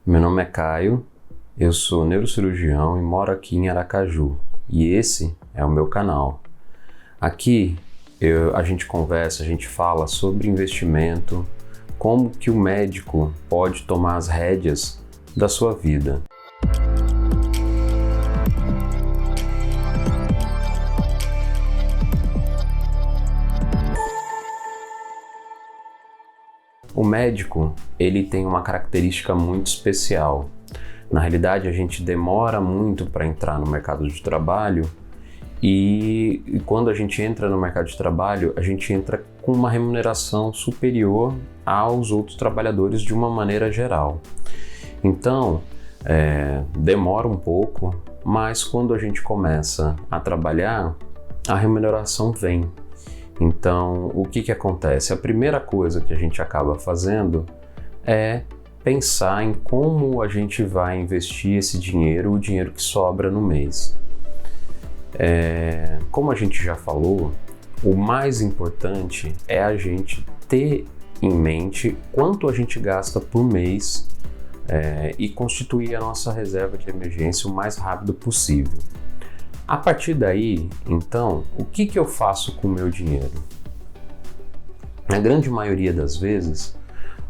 Meu nome é Caio, eu sou neurocirurgião e moro aqui em Aracaju, e esse é o meu canal. Aqui a gente conversa, a gente fala sobre investimento, como que o médico pode tomar as rédeas da sua vida. O médico, ele tem uma característica muito especial. Na realidade, a gente demora muito para entrar no mercado de trabalho e quando a gente entra no mercado de trabalho, a gente entra com uma remuneração superior aos outros trabalhadores de uma maneira geral. Então, demora um pouco, mas quando a gente começa a trabalhar, a remuneração vem. Então, o que acontece? A primeira coisa que a gente acaba fazendo é pensar em como a gente vai investir esse dinheiro, o dinheiro que sobra no mês. Como a gente já falou, o mais importante é a gente ter em mente quanto a gente gasta por mês e constituir a nossa reserva de emergência o mais rápido possível. A partir daí, então, o que eu faço com o meu dinheiro? Na grande maioria das vezes,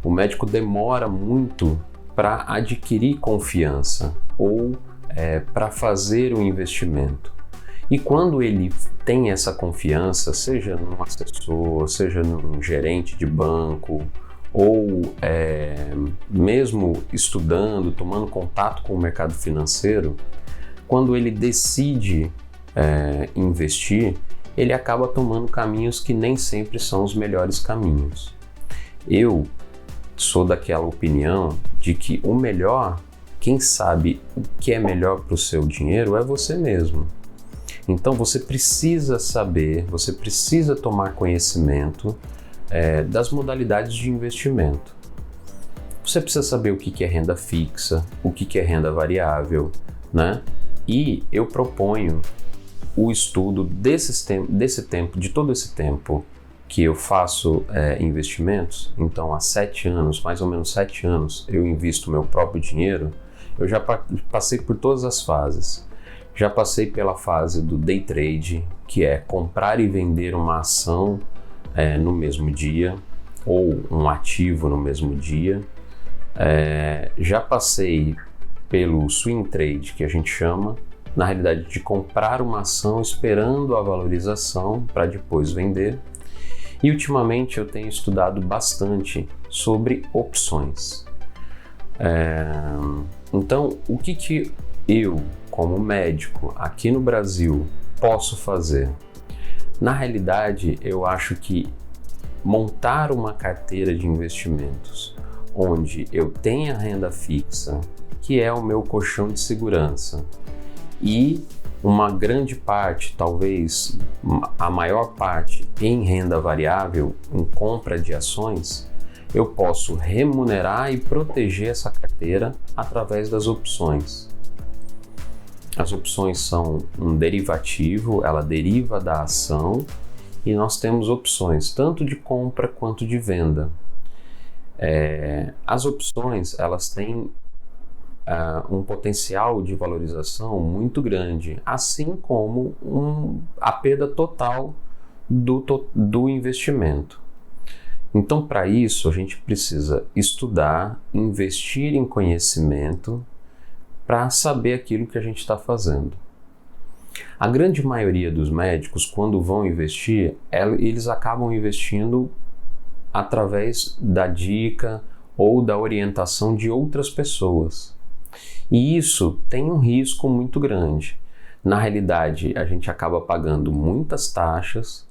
o médico demora muito para adquirir confiança ou para fazer um investimento. E quando ele tem essa confiança, seja num assessor, seja num gerente de banco, ou mesmo estudando, tomando contato com o mercado financeiro, quando ele decide investir, ele acaba tomando caminhos que nem sempre são os melhores caminhos. Eu sou daquela opinião de que o melhor, quem sabe o que é melhor para o seu dinheiro é você mesmo. Então você precisa saber, você precisa tomar conhecimento das modalidades de investimento. Você precisa saber o que é renda fixa, o que é renda variável, né? E eu proponho o estudo de todo esse tempo que eu faço investimentos. Então, há 7 anos, mais ou menos 7 anos, eu invisto meu próprio dinheiro. Eu já passei por todas as fases. Já passei pela fase do day trade, que é comprar e vender uma ação no mesmo dia, ou um ativo no mesmo dia. Já passei pelo swing trade, que a gente chama, na realidade de comprar uma ação esperando a valorização para depois vender. E ultimamente eu tenho estudado bastante sobre opções. Então, o que eu, como médico aqui no Brasil, posso fazer? Na realidade, eu acho que montar uma carteira de investimentos onde eu tenha renda fixa, que é o meu colchão de segurança, e uma grande parte, talvez a maior parte, em renda variável, em compra de ações, eu posso remunerar e proteger essa carteira através das opções. As opções são um derivativo, ela deriva da ação, e nós temos opções tanto de compra quanto de venda. As opções, elas têm um potencial de valorização muito grande, assim como a perda total do investimento. Então, para isso, a gente precisa estudar, investir em conhecimento para saber aquilo que a gente está fazendo. A grande maioria dos médicos, quando vão investir, eles acabam investindo através da dica ou da orientação de outras pessoas. E isso tem um risco muito grande. Na realidade, a gente acaba pagando muitas taxas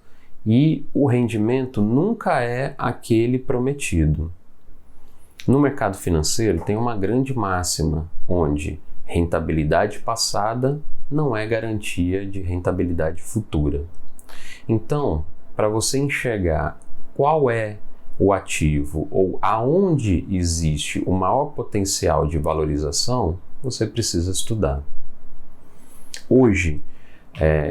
e o rendimento nunca é aquele prometido. No mercado financeiro tem uma grande máxima, onde rentabilidade passada não é garantia de rentabilidade futura. Então, para você enxergar qual é o ativo ou aonde existe o maior potencial de valorização, você precisa estudar. Hoje,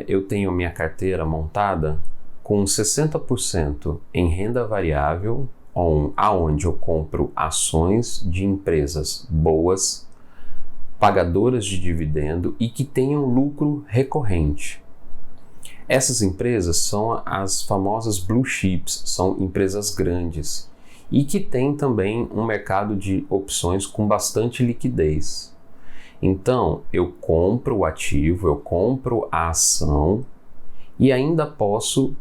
eu tenho minha carteira montada com 60% em renda variável aonde eu compro ações de empresas boas, pagadoras de dividendo e que tenham lucro recorrente. Essas empresas são as famosas blue chips, são empresas grandes e que têm também um mercado de opções com bastante liquidez. Então, eu compro o ativo, eu compro a ação e ainda posso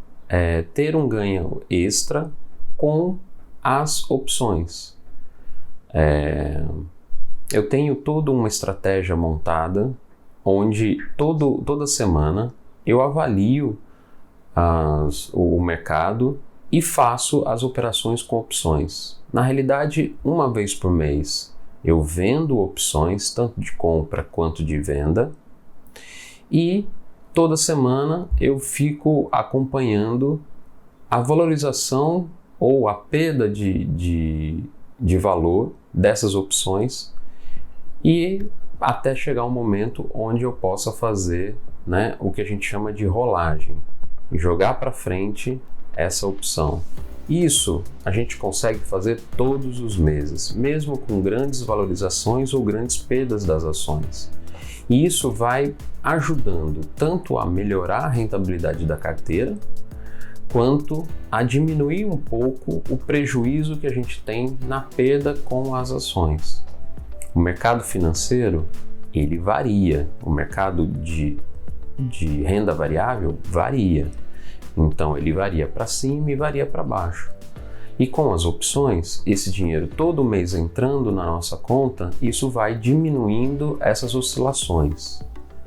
ter um ganho extra com as opções. Eu tenho toda uma estratégia montada onde toda semana eu avalio o mercado e faço as operações com opções. Na realidade, uma vez por mês eu vendo opções, tanto de compra quanto de venda, e toda semana eu fico acompanhando a valorização ou a perda de valor dessas opções e até chegar um momento onde eu possa fazer, né, o que a gente chama de rolagem, jogar para frente essa opção. Isso a gente consegue fazer todos os meses, mesmo com grandes valorizações ou grandes perdas das ações. E isso vai ajudando tanto a melhorar a rentabilidade da carteira, quanto a diminuir um pouco o prejuízo que a gente tem na perda com as ações. O mercado financeiro, ele varia. O mercado de renda variável varia. Então, ele varia para cima e varia para baixo. E com as opções, esse dinheiro todo mês entrando na nossa conta, isso vai diminuindo essas oscilações,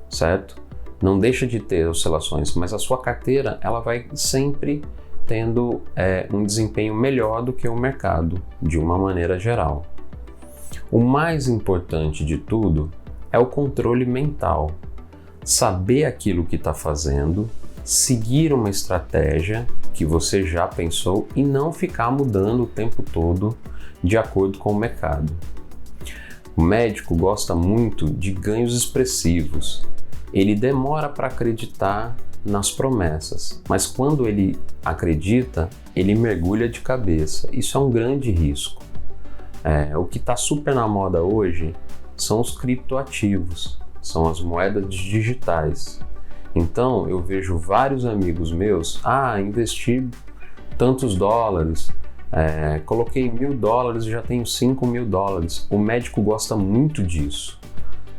certo? Não deixa de ter oscilações, mas a sua carteira ela vai sempre tendo um desempenho melhor do que o mercado, de uma maneira geral. O mais importante de tudo é o controle mental. Saber aquilo que está fazendo, seguir uma estratégia que você já pensou e não ficar mudando o tempo todo de acordo com o mercado. O médico gosta muito de ganhos expressivos. Ele demora para acreditar nas promessas, mas quando ele acredita, ele mergulha de cabeça. Isso é um grande risco. O que está super na moda hoje são os criptoativos, são as moedas digitais. Então, eu vejo vários amigos meus, investi tantos dólares, coloquei $1.000 e já tenho $5.000. O médico gosta muito disso.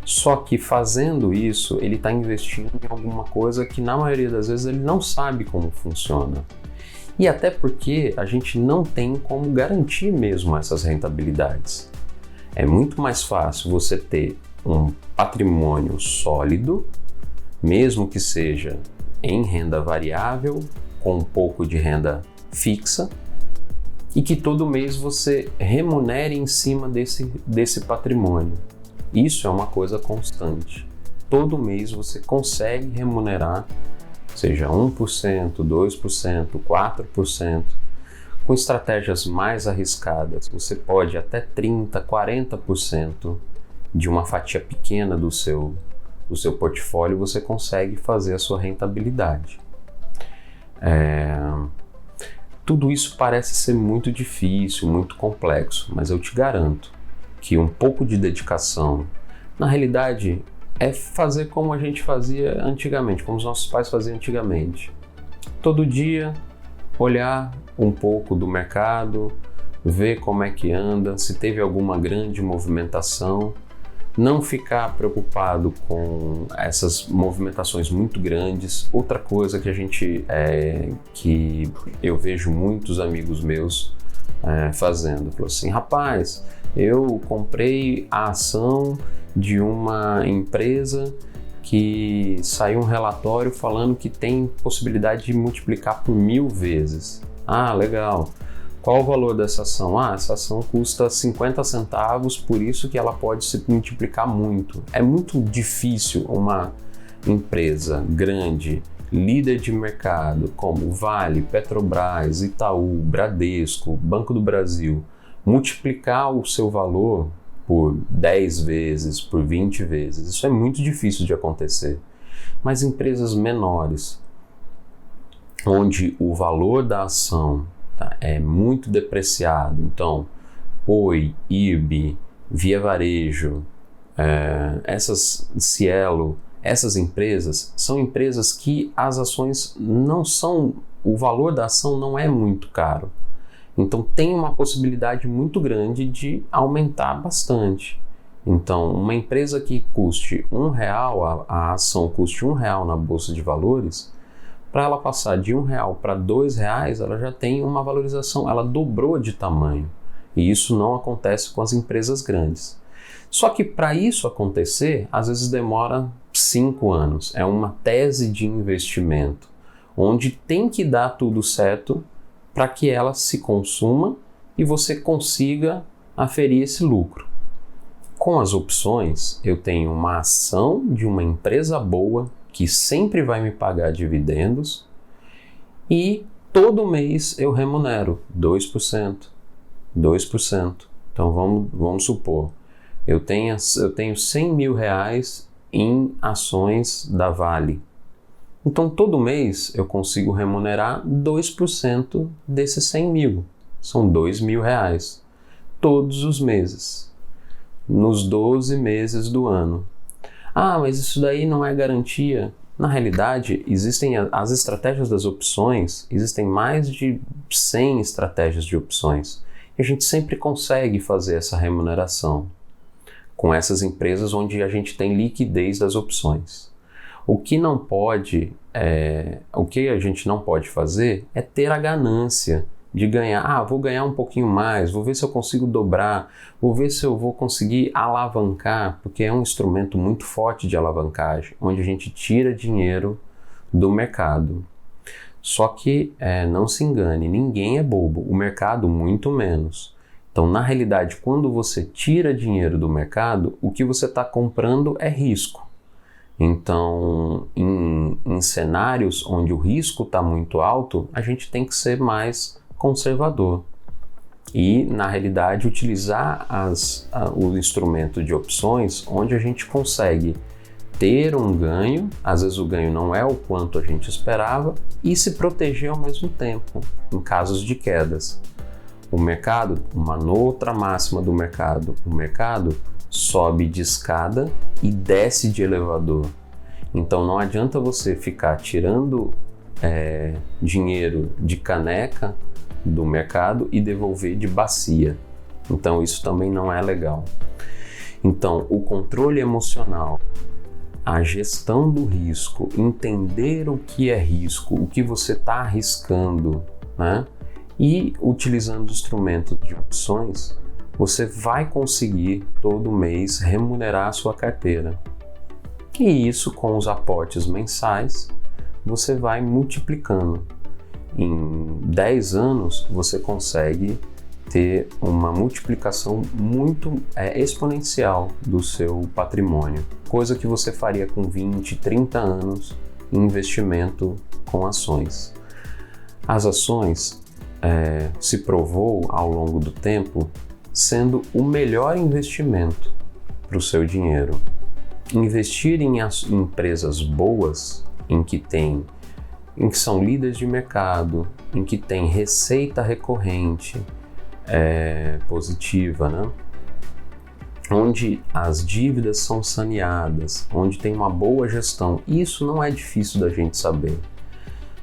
Só que fazendo isso, ele está investindo em alguma coisa que na maioria das vezes ele não sabe como funciona. E até porque a gente não tem como garantir mesmo essas rentabilidades. É muito mais fácil você ter um patrimônio sólido, mesmo que seja em renda variável, com um pouco de renda fixa, e que todo mês você remunere em cima desse patrimônio. Isso é uma coisa constante. Todo mês você consegue remunerar, seja 1%, 2%, 4%. Com estratégias mais arriscadas, você pode até 30%, 40% de uma fatia pequena do seu portfólio, você consegue fazer a sua rentabilidade. Tudo isso parece ser muito difícil, muito complexo, mas eu te garanto que um pouco de dedicação, na realidade, é fazer como a gente fazia antigamente, como os nossos pais faziam antigamente. Todo dia, olhar um pouco do mercado, ver como é que anda, se teve alguma grande movimentação, não ficar preocupado com essas movimentações muito grandes. Outra coisa que eu vejo muitos amigos meus fazendo, falou assim, rapaz, eu comprei a ação de uma empresa que saiu um relatório falando que tem possibilidade de multiplicar por 1000 vezes. Legal. Qual o valor dessa ação? Essa ação custa 50 centavos, por isso que ela pode se multiplicar muito. É muito difícil uma empresa grande, líder de mercado, como Vale, Petrobras, Itaú, Bradesco, Banco do Brasil, multiplicar o seu valor por 10 vezes, por 20 vezes. Isso é muito difícil de acontecer. Mas empresas menores, onde o valor da ação tá? É muito depreciado. Então, Oi, IRB, Via Varejo, essas Cielo, essas empresas são empresas que as ações não são, o valor da ação não é muito caro. Então tem uma possibilidade muito grande de aumentar bastante. Então, uma empresa que custe R$1, a ação custe R$1 na Bolsa de Valores, para ela passar de R$1 para R$2, ela já tem uma valorização, ela dobrou de tamanho. E isso não acontece com as empresas grandes. Só que para isso acontecer, às vezes demora 5 anos. É uma tese de investimento, onde tem que dar tudo certo para que ela se consuma e você consiga aferir esse lucro. Com as opções, eu tenho uma ação de uma empresa boa que sempre vai me pagar dividendos e todo mês eu remunero 2%. Então vamos supor, eu tenho R$100 mil em ações da Vale. Então todo mês eu consigo remunerar 2% desses 100 mil. São R$2.000 todos os meses, nos 12 meses do ano. Ah, mas isso daí não é garantia. Na realidade, existem as estratégias das opções, existem mais de 100 estratégias de opções. E a gente sempre consegue fazer essa remuneração com essas empresas onde a gente tem liquidez das opções. O que a gente não pode fazer é ter a ganância de ganhar. Vou ganhar um pouquinho mais, vou ver se eu consigo dobrar, vou ver se eu vou conseguir alavancar, porque é um instrumento muito forte de alavancagem, onde a gente tira dinheiro do mercado. Só que não se engane, ninguém é bobo, o mercado muito menos. Então, na realidade, quando você tira dinheiro do mercado, o que você está comprando é risco. Então, em cenários onde o risco está muito alto, a gente tem que ser mais conservador. E, na realidade, utilizar o instrumento de opções onde a gente consegue ter um ganho, às vezes o ganho não é o quanto a gente esperava, e se proteger ao mesmo tempo, em casos de quedas. O mercado, uma outra máxima do mercado, o mercado sobe de escada e desce de elevador. Então não adianta você ficar tirando dinheiro de caneca do mercado e devolver de bacia. Então isso também não é legal. Então o controle emocional, a gestão do risco, entender o que é risco, o que você está arriscando, né? E utilizando instrumentos de opções, você vai conseguir todo mês remunerar a sua carteira. E isso, com os aportes mensais, você vai multiplicando. Em 10 anos, você consegue ter uma multiplicação muito exponencial do seu patrimônio, coisa que você faria com 20, 30 anos em investimento com ações. As ações se provou ao longo do tempo sendo o melhor investimento para o seu dinheiro. Investir em empresas boas, em que são líderes de mercado, em que tem receita recorrente, positiva, né? Onde as dívidas são saneadas, onde tem uma boa gestão. Isso não é difícil da gente saber.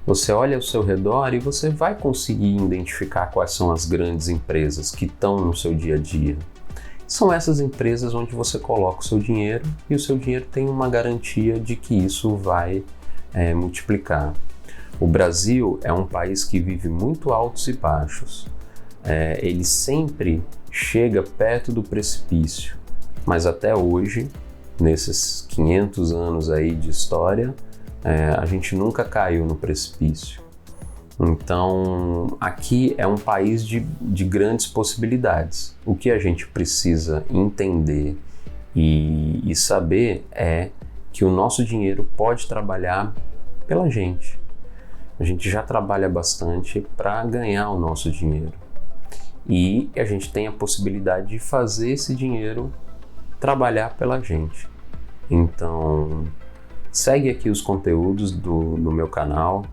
Você olha ao seu redor e você vai conseguir identificar quais são as grandes empresas que estão no seu dia a dia. São essas empresas onde você coloca o seu dinheiro e o seu dinheiro tem uma garantia de que isso vai multiplicar. O Brasil é um país que vive muito altos e baixos. Ele sempre chega perto do precipício, mas até hoje, nesses 500 anos aí de história, a gente nunca caiu no precipício. Então, aqui é um país de grandes possibilidades. O que a gente precisa entender e saber é que o nosso dinheiro pode trabalhar pela gente. A gente já trabalha bastante para ganhar o nosso dinheiro. E a gente tem a possibilidade de fazer esse dinheiro trabalhar pela gente. Então, segue aqui os conteúdos do meu canal.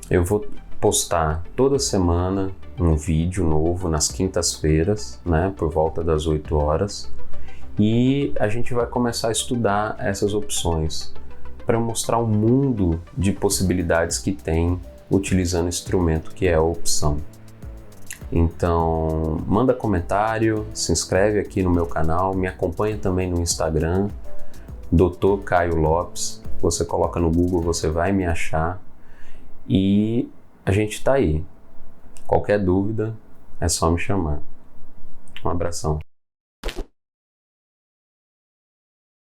Eu vou postar toda semana um vídeo novo nas quintas-feiras, né, por volta das 8 horas, e a gente vai começar a estudar essas opções para mostrar um mundo de possibilidades que tem utilizando o instrumento que é a opção. Então, manda comentário, se inscreve aqui no meu canal, me acompanha também no Instagram, Dr. Caio Lopes. Você coloca no Google, você vai me achar. E a gente tá aí. Qualquer dúvida, é só me chamar. Um abração.